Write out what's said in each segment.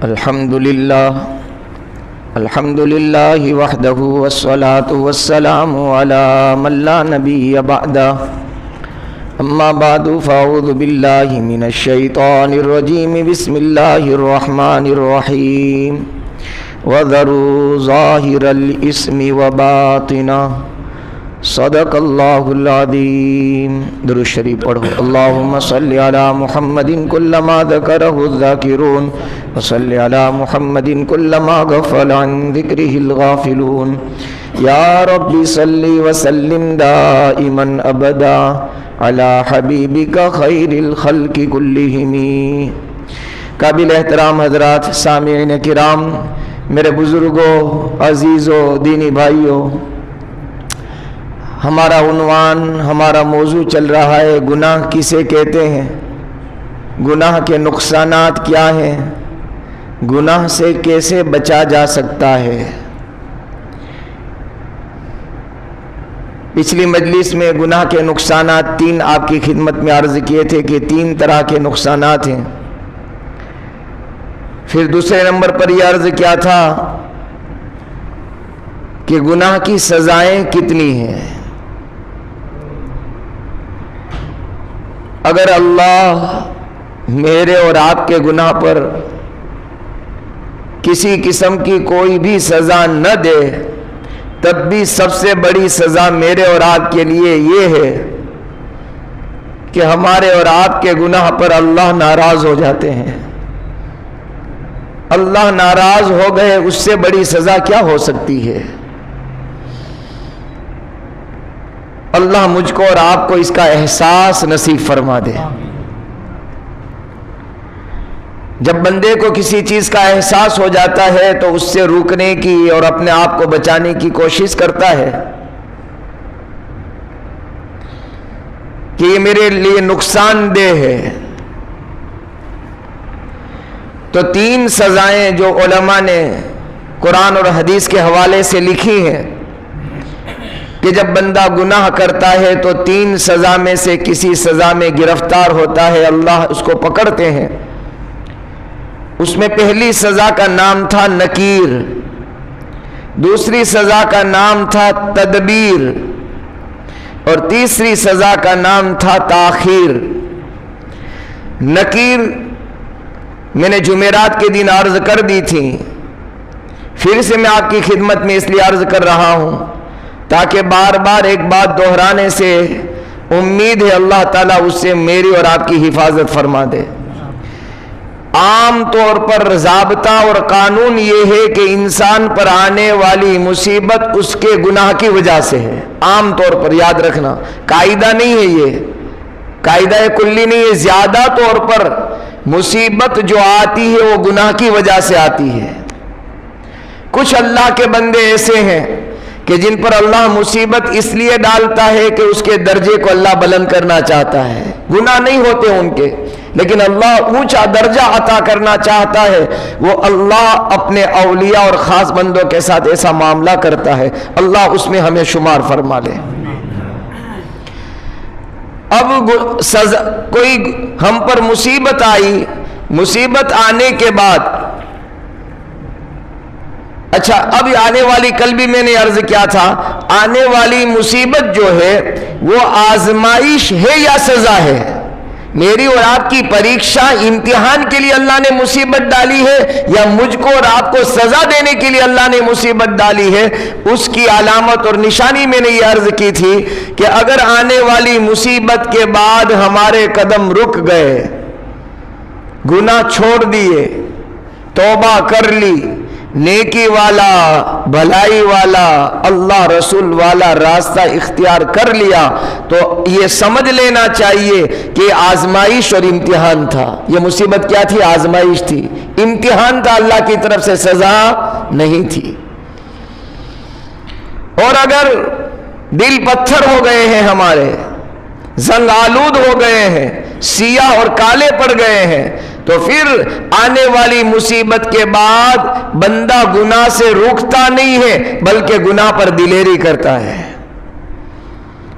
الحمد للہ وحدہ والصلاة والسلام علی من لا نبی بعدہ اما بعد فاعوذ باللہ من الشیطان الرجیم بسم اللہ الرحمن الرحیم وذروا ظاہر الاسم وباطنہ صدق اللہ العظیم۔ درود شریف پڑھو۔ اللہم صلی علی محمد کلما ذکرہ الذاکرون وصلی علی محمد کلما غفل عن ذکرہ الغافلون۔ یا رب صلی وسلم دائما ابدا علی حبیبک خیر الخلق کلہم۔ قابل احترام حضرات، سامعین کرام، میرے بزرگوں، عزیزوں، دینی بھائیوں، ہمارا عنوان، ہمارا موضوع چل رہا ہے گناہ کسے کہتے ہیں، گناہ کے نقصانات کیا ہیں، گناہ سے کیسے بچا جا سکتا ہے۔ پچھلی مجلس میں گناہ کے نقصانات تین آپ کی خدمت میں عرض کیے تھے کہ تین طرح کے نقصانات ہیں۔ پھر دوسرے نمبر پر یہ عرض کیا تھا کہ گناہ کی سزائیں کتنی ہیں۔ اگر اللہ میرے اور آپ کے گناہ پر کسی قسم کی کوئی بھی سزا نہ دے، تب بھی سب سے بڑی سزا میرے اور آپ کے لیے یہ ہے کہ ہمارے اور آپ کے گناہ پر اللہ ناراض ہو جاتے ہیں۔ اللہ ناراض ہو گئے، اس سے بڑی سزا کیا ہو سکتی ہے۔ اللہ مجھ کو اور آپ کو اس کا احساس نصیب فرما دے۔ جب بندے کو کسی چیز کا احساس ہو جاتا ہے تو اس سے روکنے کی اور اپنے آپ کو بچانے کی کوشش کرتا ہے کہ یہ میرے لیے نقصان دہ ہے۔ تو تین سزائیں جو علماء نے قرآن اور حدیث کے حوالے سے لکھی ہیں کہ جب بندہ گناہ کرتا ہے تو تین سزا میں سے کسی سزا میں گرفتار ہوتا ہے، اللہ اس کو پکڑتے ہیں۔ اس میں پہلی سزا کا نام تھا نکیر، دوسری سزا کا نام تھا تدبیر، اور تیسری سزا کا نام تھا تاخیر۔ نکیر میں نے جمعرات کے دن عرض کر دی تھی، پھر سے میں آپ کی خدمت میں اس لیے عرض کر رہا ہوں تاکہ بار بار ایک بات دہرانے سے امید ہے اللہ تعالیٰ اس سے میری اور آپ کی حفاظت فرما دے۔ عام طور پر ضابطہ اور قانون یہ ہے کہ انسان پر آنے والی مصیبت اس کے گناہ کی وجہ سے ہے۔ عام طور پر یاد رکھنا، قاعدہ نہیں ہے، یہ قاعدہ کلی نہیں ہے۔ زیادہ طور پر مصیبت جو آتی ہے وہ گناہ کی وجہ سے آتی ہے۔ کچھ اللہ کے بندے ایسے ہیں کہ جن پر اللہ مصیبت اس لیے ڈالتا ہے کہ اس کے درجے کو اللہ بلند کرنا چاہتا ہے۔ گناہ نہیں ہوتے ان کے، لیکن اللہ اونچا درجہ عطا کرنا چاہتا ہے۔ وہ اللہ اپنے اولیاء اور خاص بندوں کے ساتھ ایسا معاملہ کرتا ہے، اللہ اس میں ہمیں شمار فرما لے۔ اب کوئی ہم پر مصیبت آئی، مصیبت آنے کے بعد اچھا اب آنے والی، کل بھی میں نے عرض کیا تھا، آنے والی مصیبت جو ہے وہ آزمائش ہے یا سزا ہے؟ میری اور آپ کی پریکشا، امتحان کے لیے اللہ نے مصیبت ڈالی ہے یا مجھ کو اور آپ کو سزا دینے کے لیے اللہ نے مصیبت ڈالی ہے؟ اس کی علامت اور نشانی میں نے یہ عرض کی تھی کہ اگر آنے والی مصیبت کے بعد ہمارے قدم رک گئے، گناہ چھوڑ دیے، توبہ کر لی، نیکی والا، بھلائی والا، اللہ رسول والا راستہ اختیار کر لیا، تو یہ سمجھ لینا چاہیے کہ آزمائش اور امتحان تھا۔ یہ مصیبت کیا تھی؟ آزمائش تھی، امتحان تھا، اللہ کی طرف سے سزا نہیں تھی۔ اور اگر دل پتھر ہو گئے ہیں ہمارے، زنگ آلود ہو گئے ہیں، سیاہ اور کالے پڑ گئے ہیں، تو پھر آنے والی مصیبت کے بعد بندہ گناہ سے روکتا نہیں ہے بلکہ گناہ پر دلیری کرتا ہے۔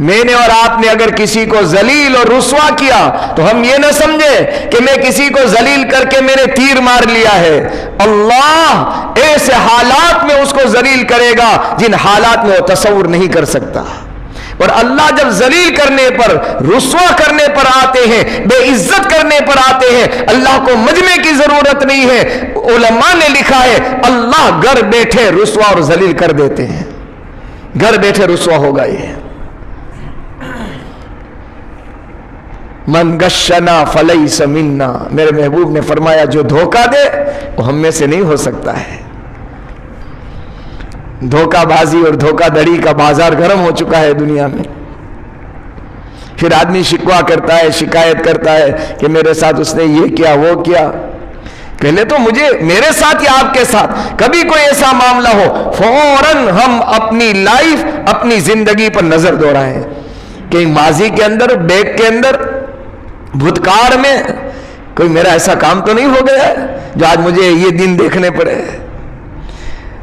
میں نے اور آپ نے اگر کسی کو ذلیل اور رسوا کیا تو ہم یہ نہ سمجھے کہ میں کسی کو ذلیل کر کے میں نے تیر مار لیا ہے. اللہ ایسے حالات میں اس کو ذلیل کرے گا جن حالات میں وہ تصور نہیں کر سکتا. اور اللہ جب ذلیل کرنے پر، رسوا کرنے پر آتے ہیں، بے عزت کرنے پر آتے ہیں، اللہ کو مجمع کی ضرورت نہیں ہے. علماء نے لکھا ہے اللہ گھر بیٹھے رسوا اور ذلیل کر دیتے ہیں. گھر بیٹھے رسوا ہوگا. یہ من غشنا فلیس منا، میرے محبوب نے فرمایا جو دھوکہ دے وہ ہم میں سے نہیں ہو سکتا ہے. دھوکہ بازی اور دھوکہ دھڑی کا بازار گرم ہو چکا ہے دنیا میں. پھر آدمی شکوہ کرتا ہے، شکایت کرتا ہے کہ میرے ساتھ اس نے یہ کیا وہ کیا. پہلے تو مجھے میرے ساتھ یا آپ کے ساتھ کبھی کوئی ایسا معاملہ ہو فوراً ہم اپنی لائف، اپنی زندگی پر نظر دوڑائیں کہ ماضی کے اندر، بیک کے اندر، بھوتکار میں کوئی میرا ایسا کام تو نہیں ہو گیا ہے جو آج مجھے یہ دن دیکھنے پڑے.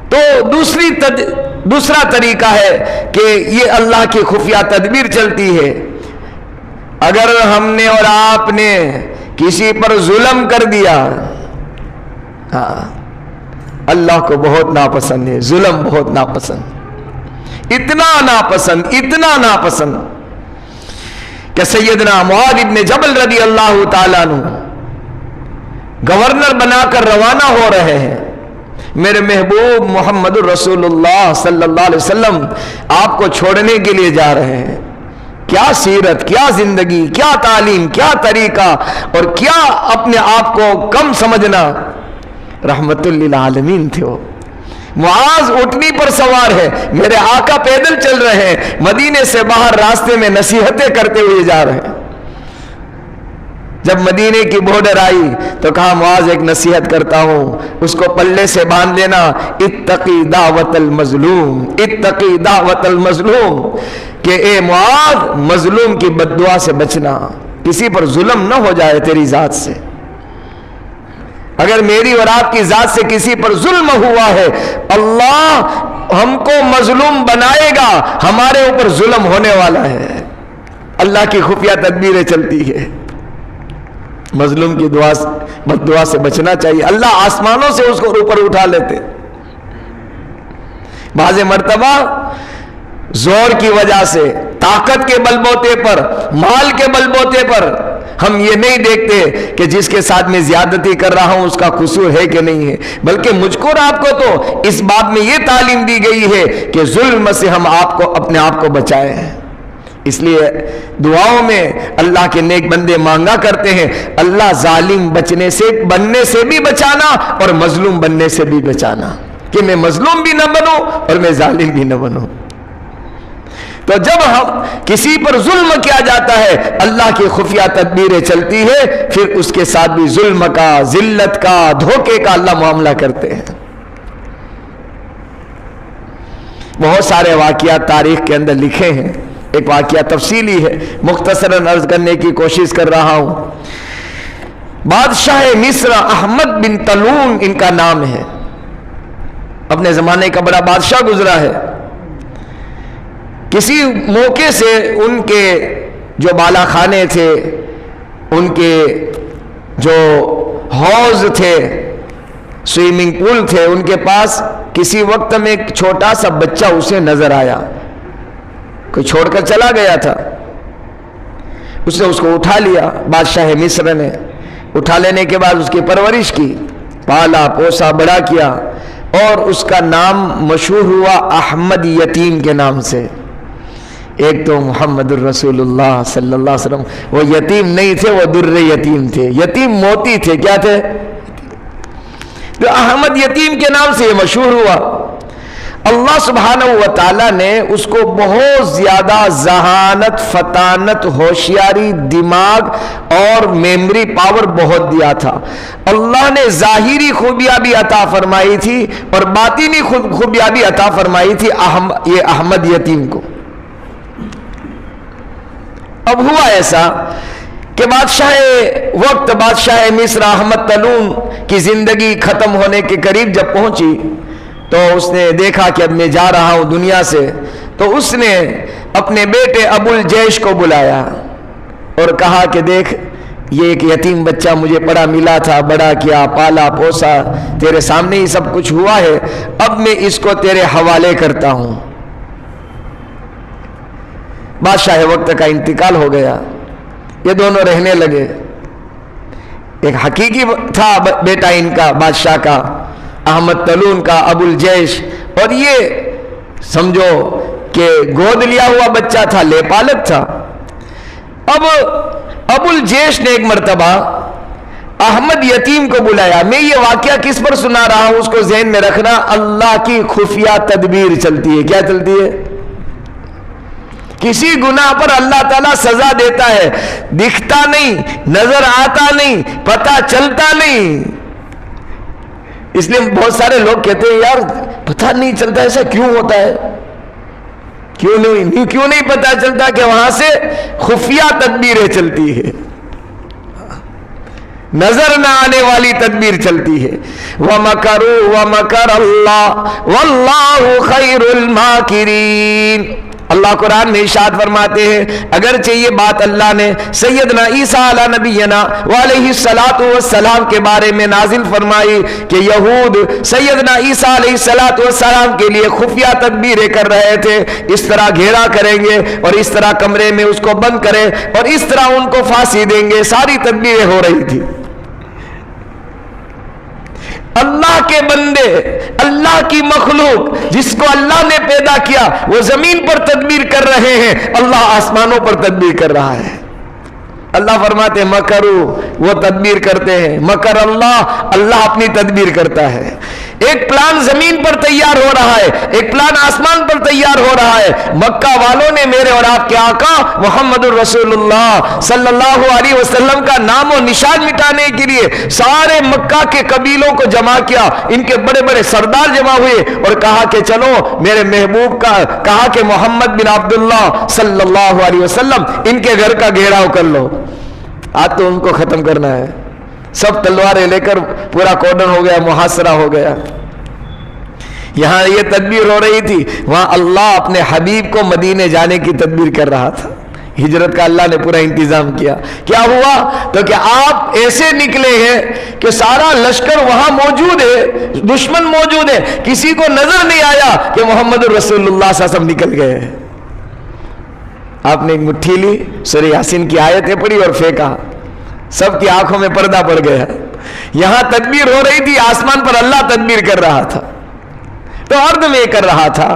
تو دوسرا طریقہ ہے کہ یہ اللہ کی خفیہ تدبیر چلتی ہے. اگر ہم نے اور آپ نے کسی پر ظلم کر دیا، ہاں اللہ کو بہت ناپسند ہے ظلم، بہت ناپسند، اتنا ناپسند کہ سیدنا معاذ بن جبل رضی اللہ تعالیٰ عنہ گورنر بنا کر روانہ ہو رہے ہیں. میرے محبوب محمد الرسول اللہ صلی اللہ علیہ وسلم آپ کو چھوڑنے کے لیے جا رہے ہیں. کیا سیرت، کیا زندگی، کیا تعلیم، کیا طریقہ، اور کیا اپنے آپ کو کم سمجھنا. رحمت للعالمین تھے وہ. معاذ اٹھنی پر سوار ہے، میرے آقا پیدل چل رہے ہیں، مدینے سے باہر راستے میں نصیحتیں کرتے ہوئے جا رہے ہیں. جب مدینے کی بارڈر آئی تو کہا معاذ ایک نصیحت کرتا ہوں، اس کو پلے سے باندھ لینا. اتقی دعوت المظلوم، اتقی دعوت المظلوم، کہ اے معاذ مظلوم کی بد دعا سے بچنا، کسی پر ظلم نہ ہو جائے تیری ذات سے. اگر میری اور آپ کی ذات سے کسی پر ظلم ہوا ہے، اللہ ہم کو مظلوم بنائے گا، ہمارے اوپر ظلم ہونے والا ہے. اللہ کی خفیہ تدبیریں چلتی ہے. مظلوم کی بد دعا سے بچنا چاہیے. اللہ آسمانوں سے اس کو اوپر اٹھا لیتے. بعض مرتبہ زور کی وجہ سے، طاقت کے بل بوتے پر، مال کے بل بوتے پر ہم یہ نہیں دیکھتے کہ جس کے ساتھ میں زیادتی کر رہا ہوں اس کا قصور ہے کہ نہیں ہے، بلکہ مجھ کو اور آپ کو تو اس بات میں یہ تعلیم دی گئی ہے کہ ظلم سے ہم اپنے آپ کو بچائیں. اس لیے دعاؤں میں اللہ کے نیک بندے مانگا کرتے ہیں اللہ ظالم بننے سے بھی بچانا اور مظلوم بننے سے بھی بچانا، کہ میں مظلوم بھی نہ بنوں اور میں ظالم بھی نہ بنوں. تو جب ہم کسی پر ظلم کیا جاتا ہے اللہ کی خفیہ تدبیریں چلتی ہے، پھر اس کے ساتھ بھی ظلم کا، ذلت کا، دھوکے کا اللہ معاملہ کرتے ہیں. بہت سارے واقعات تاریخ کے اندر لکھے ہیں. ایک واقعہ تفصیلی ہے، مختصراً عرض کرنے کی کوشش کر رہا ہوں. بادشاہ مصر احمد بن طولون ان کا نام ہے. اپنے زمانے کا بڑا بادشاہ گزرا ہے. کسی موقع سے ان کے جو بالا خانے تھے، ان کے جو حوض تھے، سوئمنگ پول تھے، ان کے پاس کسی وقت میں ایک چھوٹا سا بچہ اسے نظر آیا. کوئی چھوڑ کر چلا گیا تھا، اس نے اس کو اٹھا لیا. بادشاہ مصر نے اٹھا لینے کے بعد اس کی پرورش کی، پالا پوسا بڑا کیا، اور اس کا نام مشہور ہوا احمد یتیم کے نام سے. ایک تو محمد الرسول اللہ صلی اللہ علیہ وسلم، وہ یتیم نہیں تھے، وہ در یتیم تھے، یتیم موتی تھے. کیا تھے؟ تو احمد یتیم کے نام سے یہ مشہور ہوا. اللہ سبحانہ و تعالیٰ نے اس کو بہت زیادہ ذہانت، فطانت، ہوشیاری، دماغ اور میموری پاور بہت دیا تھا. اللہ نے ظاہری خوبیاں بھی عطا فرمائی تھی اور باطنی خوبیاں بھی عطا فرمائی تھی یہ احمد یتیم کو. اب ہوا ایسا کہ بادشاہ مصر احمد طولون کی زندگی ختم ہونے کے قریب جب پہنچی تو اس نے دیکھا کہ اب میں جا رہا ہوں دنیا سے، تو اس نے اپنے بیٹے ابو الجیش کو بلایا اور کہا کہ دیکھ یہ ایک یتیم بچہ مجھے پڑا ملا تھا، بڑا کیا، پالا پوسا، تیرے سامنے ہی سب کچھ ہوا ہے، اب میں اس کو تیرے حوالے کرتا ہوں۔ بادشاہ وقت کا انتقال ہو گیا، یہ دونوں رہنے لگے۔ ایک حقیقی تھا بیٹا ان کا، بادشاہ کا، احمد طلون کا، ابو الجیش، اور یہ سمجھو کہ گود لیا ہوا بچہ تھا، لے پالک تھا۔ اب ابو الجیش نے ایک مرتبہ احمد یتیم کو بلایا۔ میں یہ واقعہ کس پر سنا رہا ہوں اس کو ذہن میں رکھنا، اللہ کی خفیہ تدبیر چلتی ہے۔ کیا چلتی ہے؟ کسی گناہ پر اللہ تعالیٰ سزا دیتا ہے، دکھتا نہیں، نظر آتا نہیں، پتہ چلتا نہیں۔ اس لیے بہت سارے لوگ کہتے ہیں یار پتہ نہیں چلتا، ایسا کیوں ہوتا ہے؟ کیوں نہیں پتہ چلتا کہ وہاں سے خفیہ تدبیریں چلتی ہے، نظر نہ آنے والی تدبیر چلتی ہے۔ وَمَكَرُوا وَمَكَرَ اللَّهُ وَاللَّهُ خَيْرُ الْمَاكِرِينَ۔ اللہ قرآن میں ارشاد فرماتے ہیں اگرچہ یہ بات اللہ نے سیدنا عیسیٰ علیہ نبینا وعلیہ السلام کے بارے میں نازل فرمائی کہ یہود سیدنا عیسیٰ علیہ السلام کے لیے خفیہ تدبیریں کر رہے تھے، اس طرح گھیرا کریں گے اور اس طرح کمرے میں اس کو بند کریں اور اس طرح ان کو پھانسی دیں گے، ساری تدبیریں ہو رہی تھی۔ اللہ کے بندے، اللہ کی مخلوق جس کو اللہ نے پیدا کیا، وہ زمین پر تدبیر کر رہے ہیں، اللہ آسمانوں پر تدبیر کر رہا ہے۔ اللہ فرماتے ہیں مکرو، وہ تدبیر کرتے ہیں، مکر اللہ، اللہ اپنی تدبیر کرتا ہے۔ ایک پلان زمین پر تیار ہو رہا ہے، ایک پلان آسمان پر تیار ہو رہا ہے۔ مکہ والوں نے میرے اور آپ کے آقا محمد الرسول اللہ صلی اللہ علیہ وسلم کا نام و نشان مٹانے کے لیے سارے مکہ کے قبیلوں کو جمع کیا، ان کے بڑے بڑے سردار جمع ہوئے اور کہا کہ چلو میرے محبوب کا، کہا کہ محمد بن عبداللہ صلی اللہ علیہ وسلم ان کے گھر کا گھیراؤ کر لو، آج تو ان کو ختم کرنا ہے۔ سب تلواریں لے کر پورا کورڈن ہو گیا، محاصرہ ہو گیا۔ یہاں یہ تدبیر ہو رہی تھی، وہاں اللہ اپنے حبیب کو مدینے جانے کی تدبیر کر رہا تھا۔ ہجرت کا اللہ نے پورا انتظام کیا۔ کیا ہوا؟ تو کہ آپ ایسے نکلے ہیں کہ سارا لشکر وہاں موجود ہے، دشمن موجود ہے، کسی کو نظر نہیں آیا کہ محمد رسول اللہ صلی اللہ علیہ وسلم نکل گئے۔ آپ نے ایک مٹھی لی، سورہ یاسین کی آیتیں پڑھی اور پھینکا، سب کی آنکھوں میں پردہ پڑ گیا۔ یہاں تدبیر ہو رہی تھی، آسمان پر اللہ تدبیر کر رہا تھا۔ تو عرض میں کر رہا تھا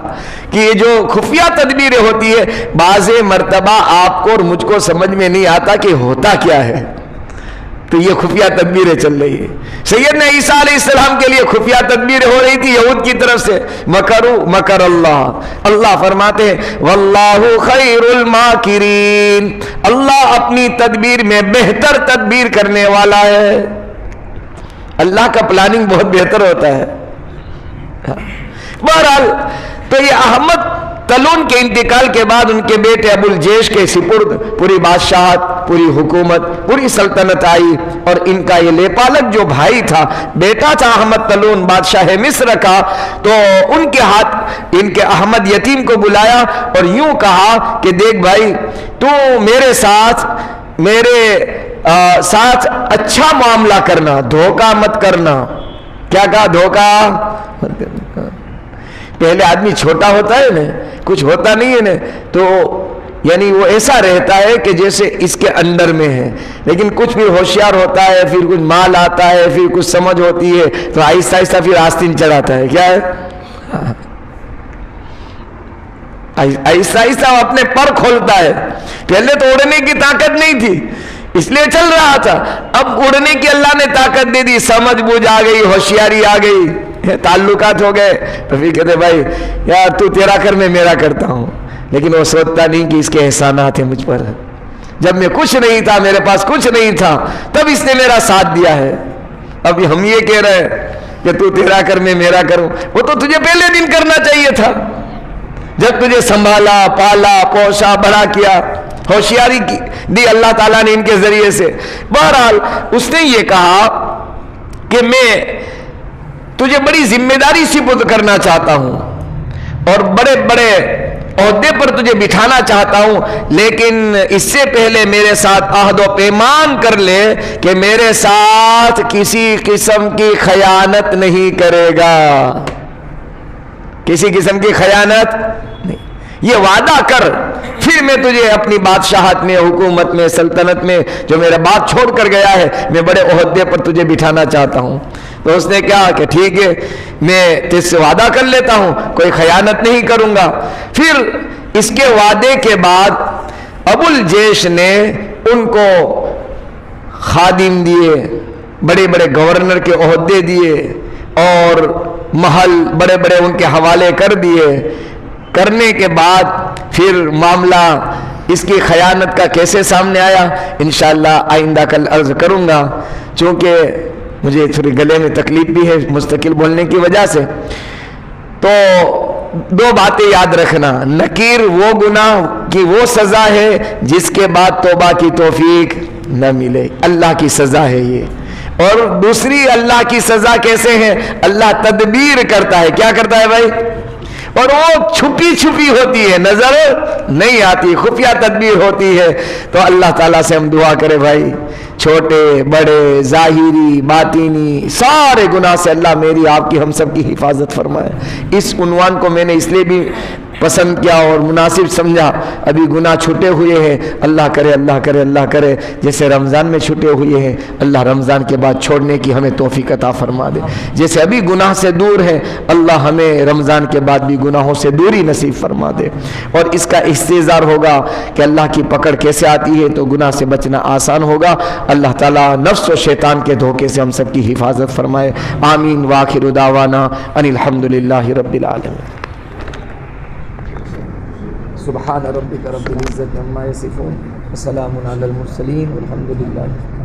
کہ یہ جو خفیہ تدبیریں ہوتی ہے، بعض مرتبہ آپ کو اور مجھ کو سمجھ میں نہیں آتا کہ ہوتا کیا ہے، تو یہ خفیہ تدبیریں چل رہی ہے۔ سیدنا عیسیٰ علیہ السلام کے لیے خفیہ تدبیریں ہو رہی تھی یہود کی طرف سے، مکرو مکر اللہ۔ اللہ فرماتے ہیں واللہ خیر الماکرین، اللہ اپنی تدبیر میں بہتر تدبیر کرنے والا ہے۔ اللہ کا پلاننگ بہت بہتر ہوتا ہے۔ بہرحال تو یہ احمد طلون کے انتقال کے بعد ان کے بیٹے ابو الجیش کے سپرد پوری بادشاہت، پوری حکومت، پوری سلطنت آئی، اور ان کا یہ لیپالک جو بھائی تھا، بیٹا تھا احمد طلون بادشاہ مصر کا، تو ان کے ہاتھ ان کے احمد یتیم کو بلایا اور یوں کہا کہ دیکھ بھائی، تو میرے ساتھ اچھا معاملہ کرنا، دھوکہ مت کرنا۔ کیا کہا؟ دھوکہ مت کرنا۔ پہلے آدمی چھوٹا ہوتا ہے نا، کچھ ہوتا نہیں ہے نا، تو یعنی وہ ایسا رہتا ہے کہ جیسے اس کے اندر میں ہے، لیکن کچھ بھی ہوشیار ہوتا ہے، پھر کچھ مال آتا ہے، پھر کچھ سمجھ ہوتی ہے، تو آہستہ آہستہ پھر آستین چڑھاتا ہے۔ کیا ہے؟ آہستہ آہستہ وہ اپنے پر کھولتا ہے۔ پہلے تو اڑنے کی طاقت نہیں تھی، اس لیے چل رہا تھا، اب اڑنے کی اللہ نے طاقت دے دی، سمجھ بوجھ آ گئی، ہوشیاری آ گئی، تعلقات ہو گئے، تو پھر کہتے بھائی یار تو تیرا کر میں میرا کرتا ہوں، لیکن وہ سوچتا نہیں کہ اس کے احسانات ہیں مجھ پر۔ جب میں کچھ نہیں تھا، میرے پاس کچھ نہیں تھا، تب اس نے میرا ساتھ دیا ہے۔ اب ہم یہ کہہ رہے ہیں کہ تو تیرا کر میں میرا کروں، وہ تو تجھے پہلے دن کرنا چاہیے تھا، جب تجھے سنبھالا، پالا، پوشا، بڑا کیا، ہوشیاری دی اللہ تعالیٰ نے ان کے ذریعے سے۔ بہرحال اس نے یہ کہا کہ میں تجھے بڑی ذمہ داری سپرد کرنا چاہتا ہوں، اور بڑے بڑے عہدے پر تجھے بٹھانا چاہتا ہوں، لیکن اس سے پہلے میرے ساتھ عہد و پیمان کر لے کہ میرے ساتھ کسی قسم کی خیانت نہیں کرے گا، کسی قسم کی خیانت نہیں، یہ وعدہ کر، پھر میں تجھے اپنی بادشاہت میں، حکومت میں، سلطنت میں جو میرا بات چھوڑ کر گیا ہے، میں بڑے عہدے پر تجھے بٹھانا چاہتا ہوں۔ تو اس نے کہا کہ ٹھیک ہے، میں تجھ سے وعدہ کر لیتا ہوں، کوئی خیانت نہیں کروں گا۔ پھر اس کے وعدے کے بعد ابو الجیش نے ان کو خادم دیے، بڑے بڑے گورنر کے عہدے دیے اور محل بڑے بڑے ان کے حوالے کر دیے۔ کرنے کے بعد پھر معاملہ اس کی خیانت کا کیسے سامنے آیا انشاءاللہ آئندہ کل عرض کروں گا، چونکہ مجھے تھوڑی گلے میں تکلیف بھی ہے مستقل بولنے کی وجہ سے۔ تو دو باتیں یاد رکھنا، نکیر وہ گناہ کی وہ سزا ہے جس کے بعد توبہ کی توفیق نہ ملے، اللہ کی سزا ہے یہ۔ اور دوسری اللہ کی سزا کیسے ہے؟ اللہ تدبیر کرتا ہے، کیا کرتا ہے بھائی؟ اور وہ چھپی چھپی ہوتی ہے، نظر نہیں آتی، خفیہ تدبیر ہوتی ہے۔ تو اللہ تعالیٰ سے ہم دعا کرے بھائی، چھوٹے بڑے ظاہری باطینی سارے گناہ سے اللہ میری آپ کی ہم سب کی حفاظت فرمائے۔ اس عنوان کو میں نے اس لیے بھی پسند کیا اور مناسب سمجھا، ابھی گناہ چھٹے ہوئے ہیں، اللہ کرے اللہ کرے اللہ کرے جیسے رمضان میں چھٹے ہوئے ہیں، اللہ رمضان کے بعد چھوڑنے کی ہمیں توفیق عطا فرما دے۔ جیسے ابھی گناہ سے دور ہے، اللہ ہمیں رمضان کے بعد بھی گناہوں سے دوری نصیب فرما دے۔ اور اس کا استحضار ہوگا کہ اللہ کی پکڑ کیسے آتی ہے، تو گناہ سے بچنا آسان ہوگا۔ اللہ تعالیٰ نفس و شیطان کے دھوکے سے ہم سب کی حفاظت فرمائے، آمین۔ وآخر دعوانا ان الحمدللہ رب العالمین۔ سبحان ربک رب العزت عما یصفون وسلام علی المرسلین والحمد للہ۔